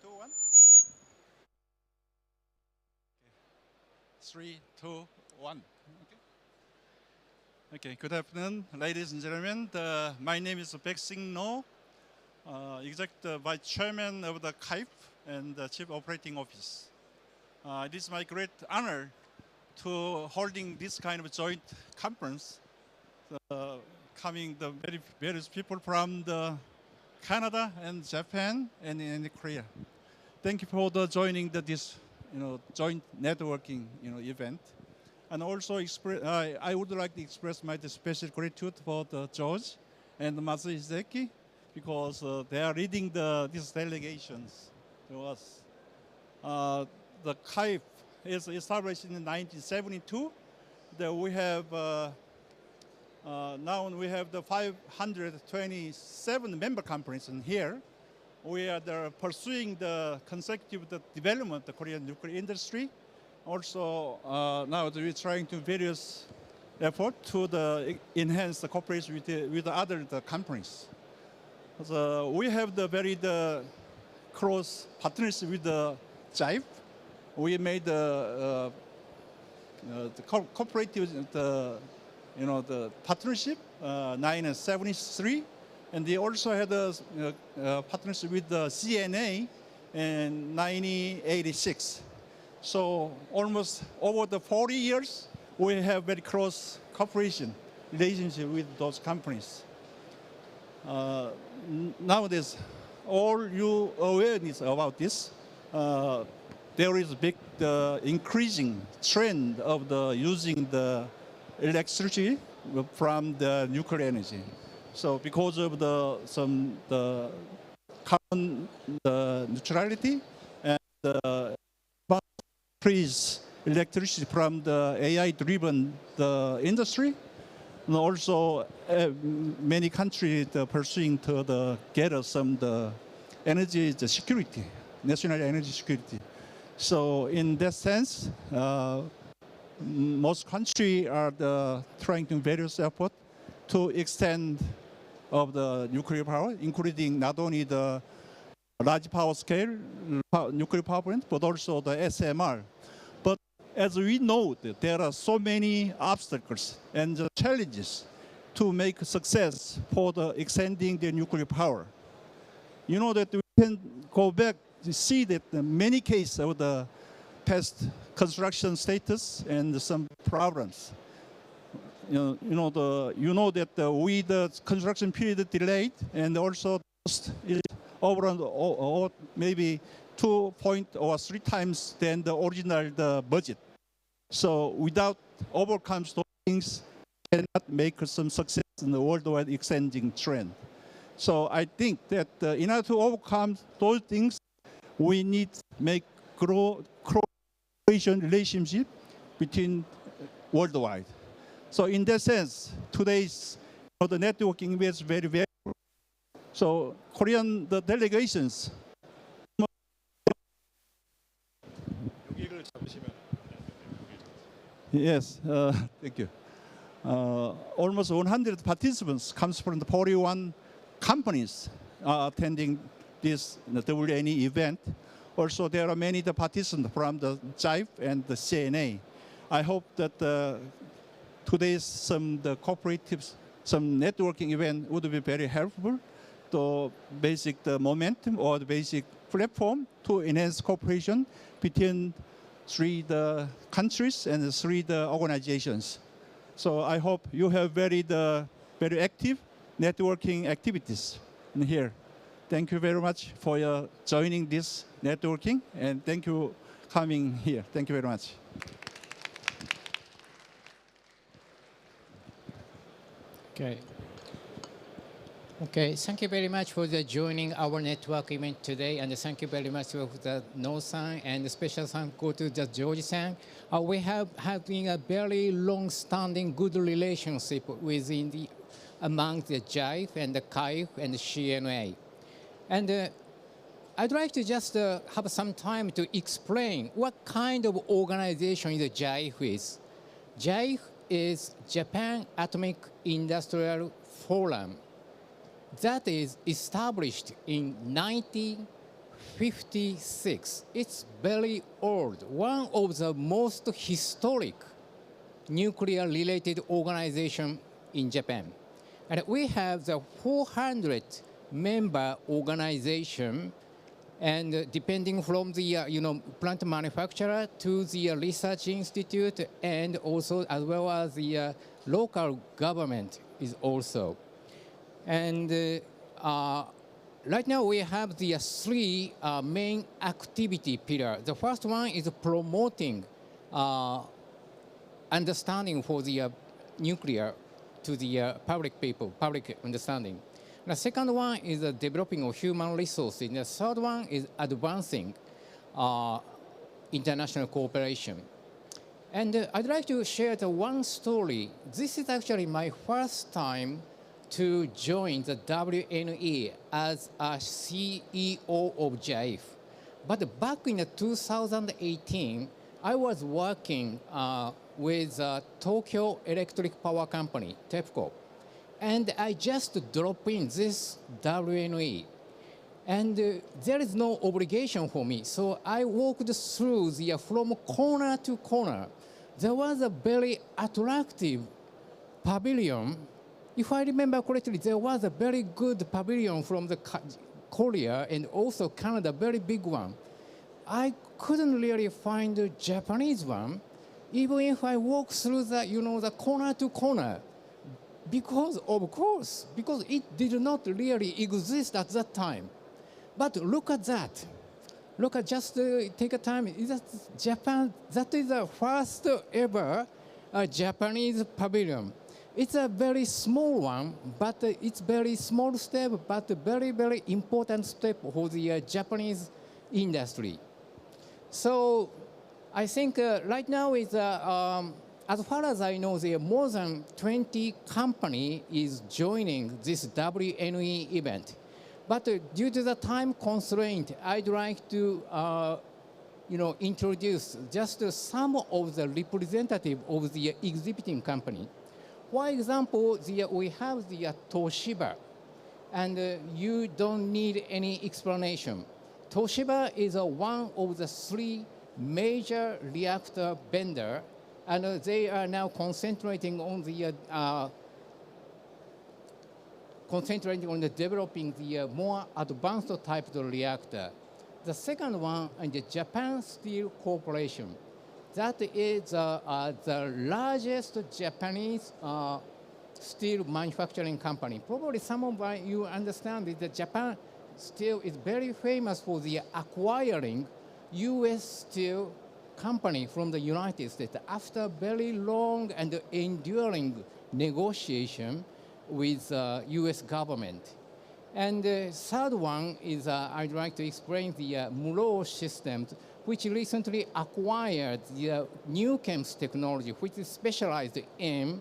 2, 1. 3, 2, 1. Okay. Good afternoon, ladies and gentlemen. My name is Baeksik, Executive Vice Chairman of the KAIF and the Chief Operating Office. It is my great honor to holding this kind of joint conference, coming the various people from Canada and Japan and Korea. Thank you for joining this joint networking event. And also I would like to express my special gratitude for George and Masui Hideki, because they are leading these delegations to us. The KAIF is established in 1972. We have now we have the 527 member companies in here. We are pursuing the consecutive development of the Korean nuclear industry. Also, now we're trying to various efforts to enhance the cooperation with the other companies. So we have very close partnership with the JAIF. We made the cooperative the partnership 1973, and they also had a partnership with the CNA in 1986. So almost over the 40 years, we have very close cooperation relationship with those companies. Nowadays, all you awareness about this, there is a big increasing trend of using the electricity from the nuclear energy. So because of the carbon neutrality and increase electricity from the AI-driven industry, and also many countries pursuing to get some energy security, national energy security. So in that sense, most countries are trying to various efforts to extend of the nuclear power, including not only the large power scale nuclear power plant, but also the SMR. But as we know, there are so many obstacles and challenges to make success for extending the nuclear power. You know that we can go back to see that many cases of the past construction status and some problems. You know that the construction period delayed, and also cost is over maybe 2 or 3 times than the original budget. So without overcome those things, cannot make some success in the worldwide extending trend. So I think that in order to overcome those things, we need to make cooperation relationship between worldwide. So in that sense, today's the networking is very valuable. So Korean delegations. Yes, thank you. Almost 100 participants comes from the 41 companies attending this WNE event. Also, there are many participants from the JAIF and the CNA. I hope that today's cooperatives, some networking event would be very helpful to basic momentum or the basic platform to enhance cooperation between 3 countries and 3 organizations. So I hope you have very active networking activities in here. Thank you very much for your joining this networking, and thank you coming here. Thank you very much. Okay, thank you very much for joining our network event today, and thank you very much for the No-san, and special thank you to the George-san. We have having a very long-standing good relationship among the JAIF and the KAIF and the CNA. And I'd like to just have some time to explain what kind of organization the JAIF is. JAIF is Japan Atomic Industrial Forum. That is established in 19 56. It's very old. One of the most historic nuclear-related organization in Japan. And we have the 400 member organization, and depending from the plant manufacturer to the research institute, and also as well as the local government is also. And right now we have the three main activity pillars. The first one is promoting understanding for the nuclear to the public understanding. The second one is the developing of human resources. The third one is advancing international cooperation. And I'd like to share the one story. This is actually my first time to join the WNE as a CEO of JAIF. But back in 2018, I was working with Tokyo Electric Power Company, TEPCO. And I just dropped in this WNE. And there is no obligation for me. So I walked through from corner to corner. There was a very attractive pavilion. If I remember correctly, there was a very good pavilion from the Korea and also Canada, very big one. I couldn't really find a Japanese one, even if I walked through the corner to corner. Because it did not really exist at that time. But look at that. Look at take a time. Japan, that is the first ever Japanese pavilion. It's a very small one, but it's very small step, but a very, very important step for the Japanese industry. So I think right now is as far as I know, there are more than 20 companies is joining this WNE event. But due to the time constraint, I'd like to introduce just some of the representatives of the exhibiting company. For example, we have the Toshiba, and you don't need any explanation. Toshiba is one of the three major reactor vendors, and they are now concentrating on developing the more advanced type of reactor. The second one is the Japan Steel Corporation. That is the largest Japanese steel manufacturing company. Probably some of you understand that Japan Steel is very famous for the acquiring U.S. steel company from the United States after very long and enduring negotiation with U.S. government. And the third one is I'd like to explain the Muro Systems, which recently acquired the Nuchem's technology, which is specialized in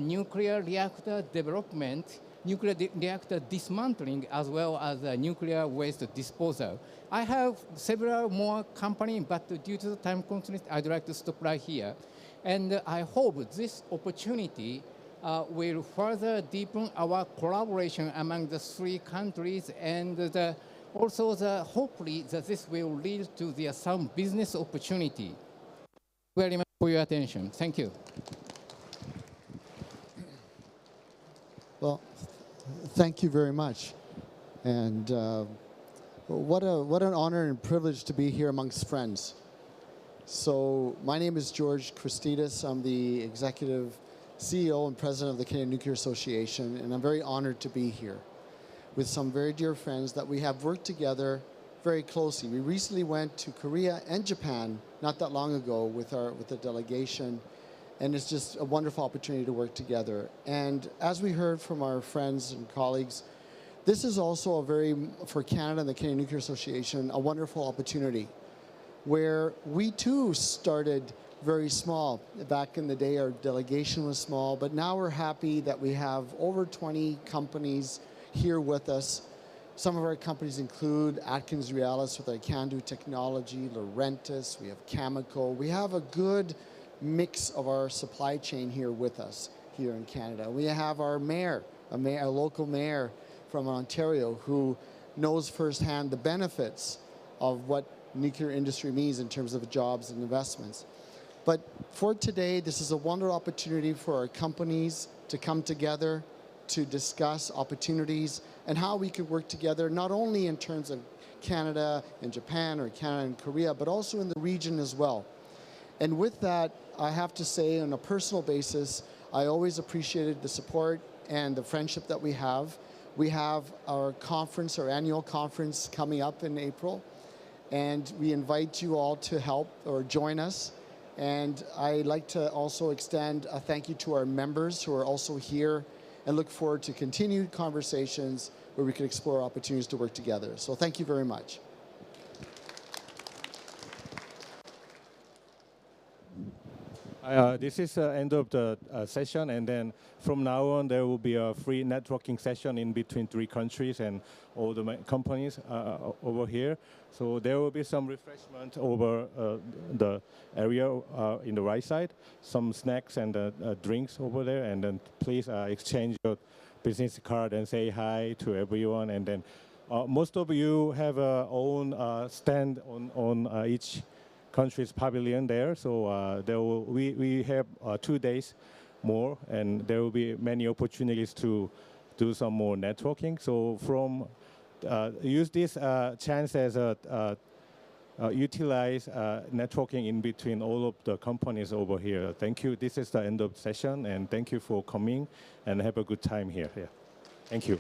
nuclear reactor development, nuclear reactor dismantling, as well as nuclear waste disposal. I have several more companies, but due to the time constraint, I'd like to stop right here. And I hope this opportunity will further deepen our collaboration among the three countries, and also hopefully that this will lead to some business opportunity. Thank you very much for your attention. Thank you. Well, thank you very much. And what an honor and privilege to be here amongst friends. So my name is George Christidis. I'm the executive CEO and president of the Canadian Nuclear Association, and I'm very honored to be here with some very dear friends that we have worked together very closely. We recently went to Korea and Japan not that long ago with the delegation, and it's just a wonderful opportunity to work together. And as we heard from our friends and colleagues, this is also for Canada and the Canadian Nuclear Association, a wonderful opportunity where we too started very small. Back in the day, our delegation was small, but now we're happy that we have over 20 companies here with us. Some of our companies include Atkins Realis with our CANDU technology, Laurentis, we have Cameco. We have a good mix of our supply chain here with us here in Canada. We have our mayor, a local mayor from Ontario who knows firsthand the benefits of what nuclear industry means in terms of jobs and investments. But for today, this is a wonderful opportunity for our companies to come together to discuss opportunities and how we could work together, not only in terms of Canada and Japan or Canada and Korea, but also in the region as well. And with that, I have to say on a personal basis, I always appreciated the support and the friendship that we have. We have our conference, our annual conference coming up in April, and we invite you all to help or join us. And I'd like to also extend a thank you to our members who are also here, and look forward to continued conversations where we can explore opportunities to work together. So thank you very much. This is the end of the session, and then from now on there will be a free networking session in between 3 countries and all the companies over here. So there will be some refreshment over the area in the right side, some snacks and drinks over there, and then please exchange your business card and say hi to everyone. And then most of you have own stand on each country's pavilion there, so we have 2 days more, and there will be many opportunities to do some more networking. So use this chance as utilize networking in between all of the companies over here. Thank you. This is the end of the session, and thank you for coming, and have a good time here. Yeah. Thank you.